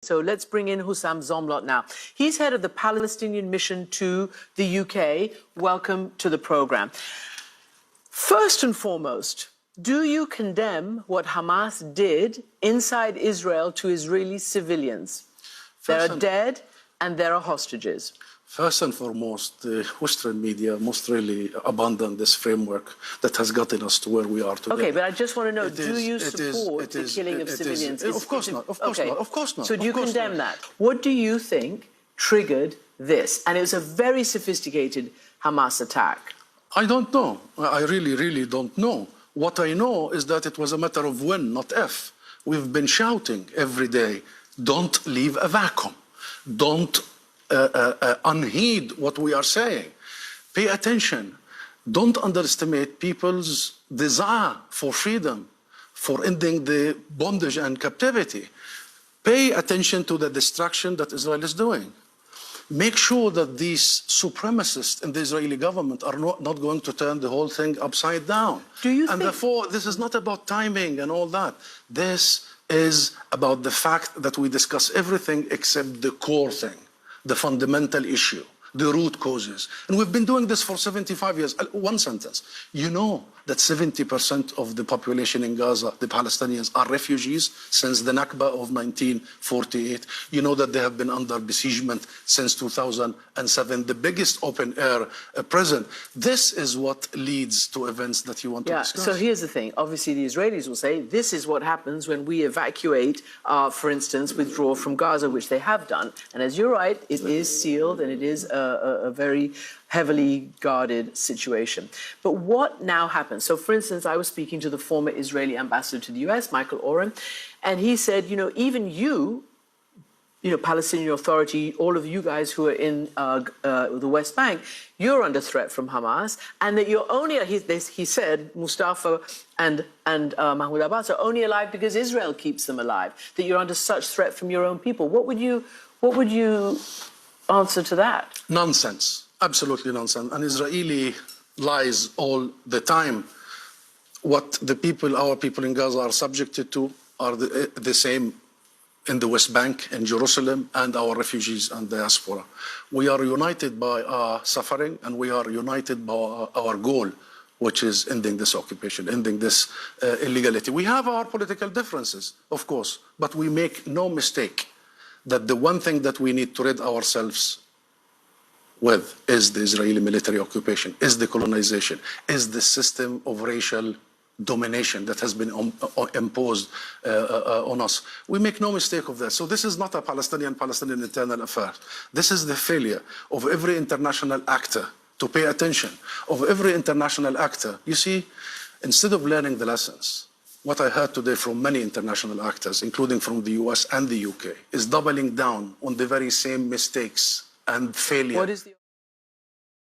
So let's bring in Hussam Zomlot now. He's head of the Palestinian mission to the UK. Welcome to the program. First and foremost, do you condemn what Hamas did inside Israel to Israeli civilians? There are dead and there are hostages. First and foremost, the Western media most really abandon this framework that has gotten us to where we are today. Okay, but I just want to know, do you support the killing of civilians? Of course not, of course not, of course not. So do you condemn that? What do you think triggered this? And it was a very sophisticated Hamas attack. I don't know. I really don't know. What I know is that it was a matter of when, not if. We've been shouting every day, don't leave a vacuum. Don't unheed what we are saying. Pay attention. Don't underestimate people's desire for freedom, for ending the bondage and captivity. Pay attention to the destruction that Israel is doing. Make sure that these supremacists in the Israeli government are not going to turn the whole thing upside down. And therefore, this is not about timing and all that. This is about the fact that we discuss everything except the core thing, the fundamental issue, the root causes. And we've been doing this for 75 years. One sentence. You know that 70% of the population in Gaza, the Palestinians, are refugees since the Nakba of 1948. You know that they have been under besiegement since 2007, the biggest open-air prison. This is what leads to events that you want to discuss. So here's the thing. Obviously, the Israelis will say this is what happens when we evacuate, for instance, withdraw from Gaza, which they have done. And as you're right, it is sealed and it is a very heavily guarded situation. But what now happens? So, for instance, I was speaking to the former Israeli ambassador to the US, Michael Oren, and he said, even you, Palestinian Authority, all of you guys who are in the West Bank, you're under threat from Hamas, and that you're only, he said, Mustafa and Mahmoud Abbas are only alive because Israel keeps them alive, that you're under such threat from your own people. What would you answer to that? Nonsense. Absolutely nonsense. And Israeli lies all the time. What our people in Gaza are subjected to are the same in the West Bank, in Jerusalem, and our refugees and diaspora. We are united by our suffering, and we are united by our goal, which is ending this occupation, ending this illegality. We have our political differences, of course, but we make no mistake that the one thing that we need to rid ourselves with is the Israeli military occupation, is the colonization, is the system of racial domination that has been imposed on us. We make no mistake of that. So this is not a Palestinian internal affair. This is the failure of every international actor to pay attention, of every international actor. You see, instead of learning the lessons, what I heard today from many international actors, including from the US and the UK, is doubling down on the very same mistakes and failure. What is the